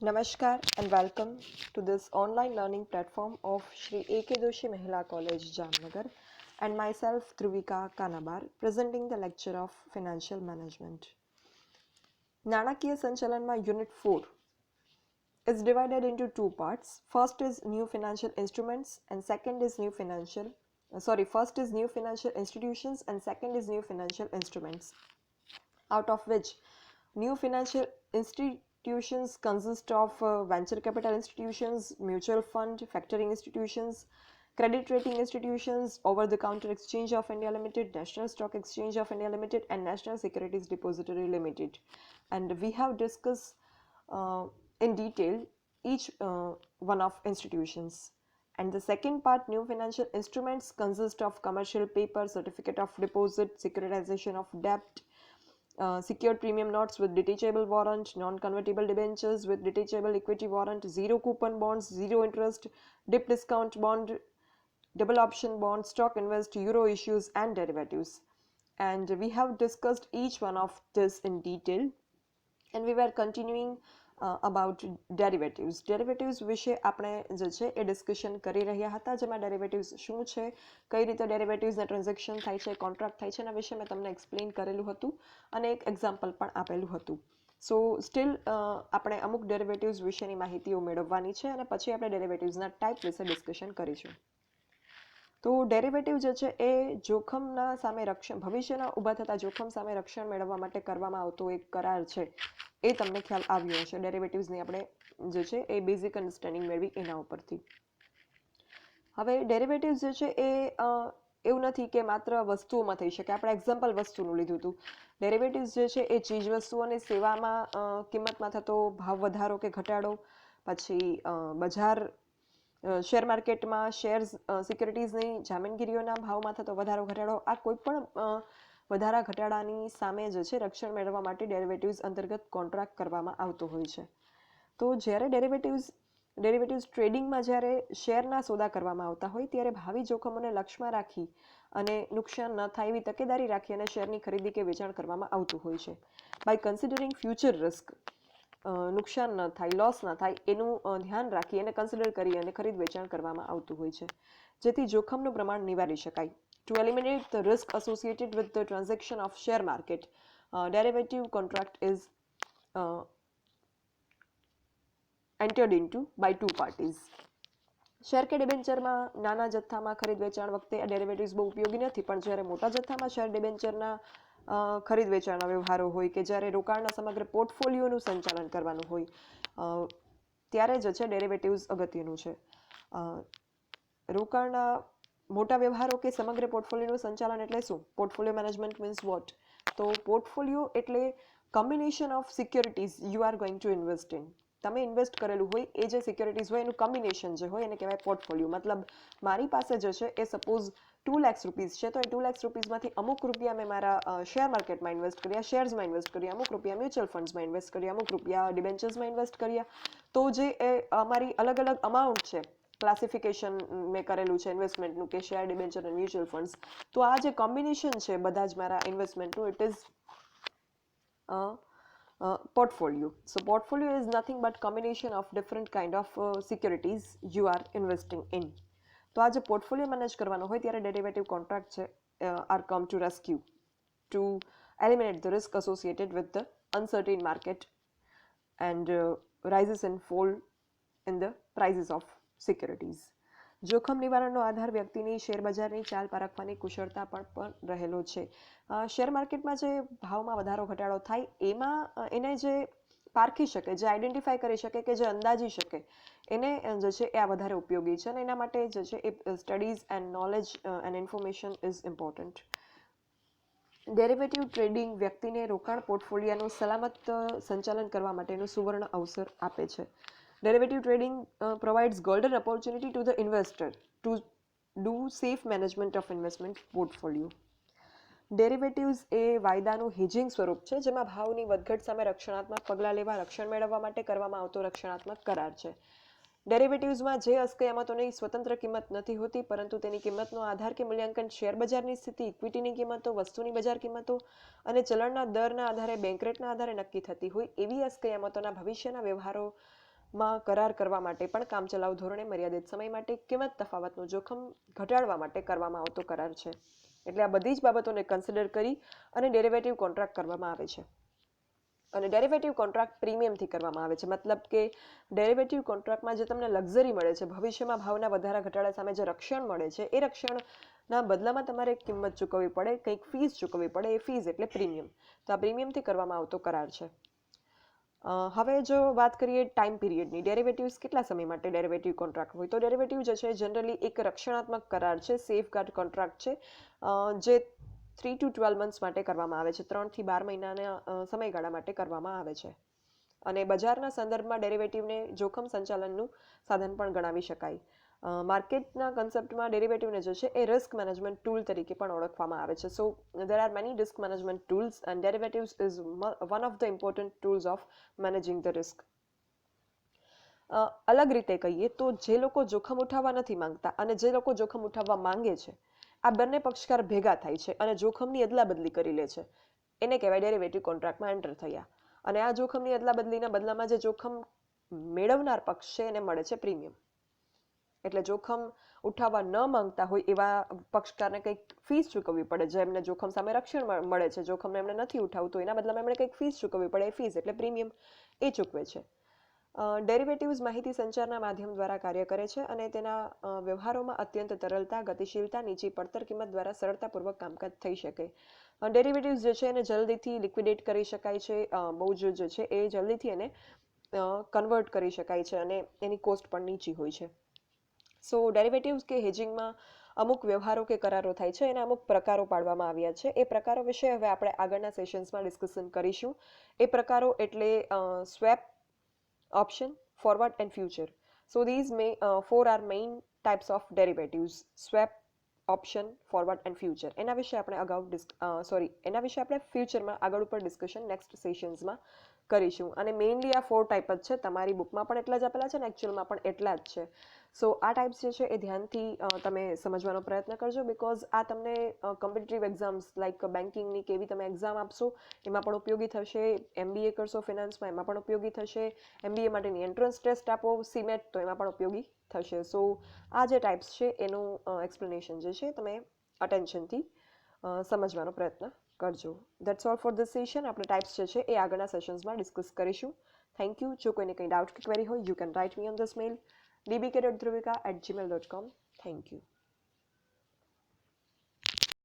Namaskar and welcome to this online learning platform of Shri A.K. Doshi Mahila College, Jamnagar, and myself, Dhruvika, Kanabar, presenting the lecture of Financial Management. નાણાકીય સંચાલનમાં Unit 4 is divided into two parts. First is new financial instruments and second is first is new financial institutions and second is new financial instruments. Out of which new financial institutions consist of venture capital institutions, mutual fund, factoring institutions, credit rating institutions, over-the-counter exchange of India Limited, National Stock Exchange of India Limited, and National Securities Depository Limited. And we have discussed in detail each one of institutions. And the second part, new financial instruments, consist of commercial paper, certificate of deposit, securitization of debt, secured premium notes with detachable warrant, non-convertible debentures with detachable equity warrant, zero coupon bonds, zero interest, dip discount bond, double option bond, stock invest, euro issues, and derivatives. And we have discussed each one of this in detail, and we were continuing about derivatives. Derivatives વિશે આપણે જે છે એ discussion કરી રહ્યા હતા, જેમાં derivatives શું છે, કઈ રીતે ડેરિવેટિવ્સના ટ્રાન્ઝેક્શન થાય છે, કોન્ટ્રાક્ટ થાય છે, એના વિશે મેં તમને એક્સપ્લેન કરેલું હતું અને એક એક્ઝામ્પલ પણ આપેલું હતું. સો સ્ટીલ આપણે અમુક ડેરિવેટિવ્સ વિશેની માહિતીઓ મેળવવાની છે અને પછી આપણે ડેરિવેટિવ્સના ટાઈપ વિશે ડિસ્કશન કરીશું. તો ડેરિવેટિવ જે છે એ જોખમના સામે રક્ષણ, ભવિષ્યના ઊભા થતા જોખમ સામે રક્ષણ મેળવવા માટે કરવામાં આવતો એક કરાર છે, એ તમને ખ્યાલ આવ્યો હશે. ડેરિવેટિવ્સની આપણે જે છે એ બેઝિક અન્ડરસ્ટેન્ડિંગ મેળવી એના ઉપરથી. હવે ડેરિવેટિવ્સ જે છે એ એવું નથી કે માત્ર વસ્તુઓમાં થઈ શકે. આપણે એક્ઝામ્પલ વસ્તુનું લીધું હતું. ડેરિવેટિવ્સ જે છે એ ચીજ વસ્તુઓ અને સેવામાં કિંમતમાં થતો ભાવ વધારો કે ઘટાડો, પછી બજાર શેર માર્કેટમાં શેર્સ સિક્યુરિટીઝની જામીનગીરીઓના ભાવમાં થતો વધારો ઘટાડો, આ કોઈ પણ વધારા ઘટાડાની સામે જે છે રક્ષણ મેળવવા માટે ડેરિવેટિવ્સ અંતર્ગત કોન્ટ્રાક્ટ કરવામાં આવતો હોય છે. તો જ્યારે ડેરિવેટિવ્સ ટ્રેડિંગમાં જ્યારે શેરના સોદા કરવામાં આવતા હોય ત્યારે ભાવિ જોખમોને લક્ષ્યમાં રાખી અને નુકસાન ન થાય એવી તકેદારી રાખી અને શેરની ખરીદી કે વેચાણ કરવામાં આવતું હોય છે. બાય કન્સિડરિંગ ફ્યુચર રિસ્ક, નુકસાન ન થાય, લોસ ન થાય એનું ધ્યાન રાખી અને કન્સિડર કરી અને ખરીદ વેચાણ કરવામાં આવતું હોય છે, જેથી જોખમનું પ્રમાણ નિવારી શકાય. To eliminate the risk associated with the transaction of share market, derivative contract is entered into by two parties. Share કે ડિબેન્ચરમાં નાના જથ્થામાં ખરીદ વેચાણ વખતે આ ડેરિવેટિવ્સ બહુ ઉપયોગી નથી, પણ જ્યારે મોટા જથ્થામાં શેર ડિબેન્ચરના ખરીદ વેચાણના વ્યવહારો હોય કે જ્યારે રોકાણના સમગ્ર પોર્ટફોલિયોનું સંચાલન કરવાનું હોય ત્યારે જે છે ડેરિવેટિવ્સ અગત્યનું છે. રોકાણના મોટા વ્યવહારો કે સમગ્ર પોર્ટફોલિયોનું સંચાલન એટલે શું? Portfolio management means what? તો પોર્ટફોલિયો એટલે combination of securities you are going to invest in. તમે ઇન્વેસ્ટ કરેલું હોય એ જે સિક્યોરિટીઝ હોય એનું કોમ્બિનેશન જે હોય એને કહેવાય પોર્ટફોલિયો. મતલબ મારી પાસે જે છે એ સપોઝ 2 લાખ રૂપીઝ છે, તો એ 2 લાખ રૂપીઝમાંથી અમુક રૂપિયા મેં મારા શેર માર્કેટમાં ઇન્વેસ્ટ કર્યા, શેર્સમાં ઇન્વેસ્ટ કર્યા, અમુક રૂપિયા મ્યુચ્યુઅલ ફંડ્સમાં ઇન્વેસ્ટ કર્યા, અમુક રૂપિયા ડિબેન્ચર્સમાં ઇન્વેસ્ટ કર્યા. તો જે એ અમારી અલગ અલગ અમાઉન્ટ છે, ક્લાસિફિકેશન મેં કરેલું છે ઇન્વેસ્ટમેન્ટનું કે શેર, ડિબેન્ચર અને મ્યુચ્યુઅલ ફંડ્સ, તો આ જે કોમ્બિનેશન છે બધા જ મારા ઇન્વેસ્ટમેન્ટનું, it is portfolio. So portfolio is nothing but combination of different kind of securities you are investing in. તો આ જે પોર્ટફોલિયો મેનેજ કરવાનો હોય ત્યારે ડેરિવેટિવ કોન્ટ્રાક્ટ છે are come to rescue to eliminate the risk associated with the uncertain market and rises and fall in the prices of securities. જોખમ નિવારણનો આધાર વ્યક્તિની શેરબજારની ચાલ પારખવાની કુશળતા પણ રહેલો છે. શેર માર્કેટમાં જે ભાવમાં વધારો ઘટાડો થાય એમાં એને જે પારખી શકે, જે આઈડેન્ટિફાઈ કરી શકે કે જે અંદાજી શકે, એને જે છે એ આ વધારે ઉપયોગી છે અને એના માટે જે છે એ studies and knowledge and information is important. Derivative trading વ્યક્તિને રોકાણ પોર્ટફોલિયોનું સલામત સંચાલન કરવા માટેનું સુવર્ણ અવસર આપે છે. Derivative trading provides golden opportunity to the investor to do safe management of investment portfolio. Derivatives એ વાયદાનું હેજિંગ સ્વરૂપ છે, જેમાં ભાવની વધઘટ સામે રક્ષણાત્મક પગલાં લેવા, રક્ષણ મેળવવા માટે કરવામાં આવતો રક્ષણાત્મક કરાર છે. ડેરિવેટિવ્સમાં જે અસ્કયામતોની સ્વતંત્ર કિંમત નથી હોતી, પરંતુ તેની કિંમતનો આધાર કે મૂલ્યાંકન શેર બજારની સ્થિતિ, ઇક્વિટીની કિંમતો, વસ્તુની બજાર કિંમતો અને ચલણના દરના આધારે, બેંક રેટના આધારે નક્કી થતી હોય એવી અસ્કયામતોના ભવિષ્યના વ્યવહારો માં કરાર કરવા માટે પણ કામચલાઉ ધોરણે મર્યાદિત સમય માટે કિંમત તફાવતનું જોખમ ઘટાડવા માટે કરવામાં આવતો કરાર છે. એટલે આ બધી જ બાબતોને કન્સિડર કરી અને ડેરિવેટિવ કોન્ટ્રાક્ટ કરવામાં આવે છે. અને ડેરિવેટિવ કોન્ટ્રાક્ટ પ્રીમિયમથી કરવામાં આવે છે. મતલબ કે ડેરિવેટિવ કોન્ટ્રાક્ટમાં જે તમને લક્ઝરી મળે છે, ભવિષ્યમાં ભાવના વધારા ઘટાડા સામે જે રક્ષણ મળે છે, એ રક્ષણના બદલામાં તમારે કિંમત ચૂકવવી પડે, કંઈક ફીસ ચૂકવવી પડે. એ ફીસ એટલે પ્રીમિયમ. તો આ પ્રીમિયમથી કરવામાં આવતો કરાર છે. હવે જો વાત કરીએ ટાઈમ પીરિયડની, ડેરિવેટિવ્સ કેટલા સમય માટે ડેરિવેટિવ કોન્ટ્રાક્ટ હોય, તો ડેરિવેટિવ જે છે જનરલી એક રક્ષણાત્મક કરાર છે, સેફગાર્ડ કોન્ટ્રાક્ટ છે, જે 3 to 12 months માટે કરવામાં આવે છે. 3 થી 12 મહિનાના સમયગાળા માટે કરવામાં આવે છે. અને બજારના સંદર્ભમાં ડેરિવેટિવને જોખમ સંચાલનનું સાધન પણ ગણાવી શકાય. માર્કેટના કન્સેપ્ટમાં ડેરિવેટિવને જે છે એ રિસ્ક મેનેજમેન્ટ ટૂલ તરીકે પણ ઓળખવામાં આવે છે. સો there are many risk management tools and derivatives is one of the important tools of managing the risk. અલગ રીતે કહીએ તો જે લોકો જોખમ ઉઠાવવા નથી માંગતા અને જે લોકો જોખમ ઉઠાવવા માંગે છે, આ બંને પક્ષકાર ભેગા થાય છે અને જોખમની અદલાબદલી કરી લે છે, એને કહેવાય ડેરિવેટિવ કોન્ટ્રાક્ટમાં એન્ટર થયા. અને આ જોખમની અદલાબદલીના બદલામાં જે જોખમ મેળવનાર પક્ષ છે એને મળે છે પ્રીમિયમ. એટલે જોખમ ઉઠાવવા ન માંગતા હોય એવા પક્ષકારને કંઈક ફીસ ચૂકવવી પડે, જે એમને જોખમ સામે રક્ષણ મળે છે. જોખમને એમને નથી ઉઠાવતું, એના બદલામાં એમણે કંઈક ફીસ ચૂકવવી પડે, એ ફીસ એટલે પ્રીમિયમ એ ચૂકવે છે. ડેરિવેટિવ્સ માહિતી સંચારના માધ્યમ દ્વારા કાર્ય કરે છે અને તેના વ્યવહારોમાં અત્યંત તરલતા, ગતિશીલતા, નીચી પડતર કિંમત દ્વારા સરળતાપૂર્વક કામકાજ થઈ શકે. ડેરિવેટિવ્સ જે છે એને જલ્દીથી લિક્વિડેટ કરી શકાય છે, બહુ જ જે છે એ જલ્દીથી એને કન્વર્ટ કરી શકાય છે અને એની કોસ્ટ પણ નીચી હોય છે. સો ડેરિવેટિવ્સ કે હેજિંગમાં અમુક વ્યવહારો કે કરારો થાય છે, એના અમુક પ્રકારો પાડવામાં આવ્યા છે. એ પ્રકારો વિશે હવે આપણે આગળના સેશન્સમાં ડિસ્કશન કરીશું. એ પ્રકારો એટલે swap, option, forward and future. So these four are main types of derivatives: swap, option, forward and future. એના વિશે આપણે એના વિશે આપણે ફ્યુચરમાં આગળ ઉપર ડિસ્કશન નેક્સ્ટ સેશન્સમાં કરીશું. અને મેઇનલી આ 4 ટાઈપ જ છે. તમારી બુકમાં પણ એટલા જ આપેલા છે અને એકચ્યુઅલમાં પણ એટલા જ છે. સો આ ટાઈપ્સ જે છે એ ધ્યાનથી તમે સમજવાનો પ્રયત્ન કરજો, બિકોઝ આ તમને કોમ્પિટિટિવ એક્ઝામ્સ લાઈક બેન્કિંગની કેવી તમે એક્ઝામ આપશો એમાં પણ ઉપયોગી થશે. MBA કરશો ફિનાન્સમાં એમાં પણ ઉપયોગી થશે. MBA માટેની એન્ટ્રન્સ ટેસ્ટ આપો CMAT તો એમાં પણ ઉપયોગી થશે. સો આ જે ટાઈપ્સ છે એનું એક્સપ્લેનેશન જે છે તમે અટેન્શનથી સમજવાનો પ્રયત્ન કરજો. That's all for this session. આપણે ટાઈપ્સ જે છે એ આગળના સેશન્સમાં ડિસ્કસ કરીશું. Thank you. જો કોઈને કંઈ ડાઉટ કે ક્વેરી હોય, you can write me on this mail dbk.dhruvika@gmail.com. Thank you.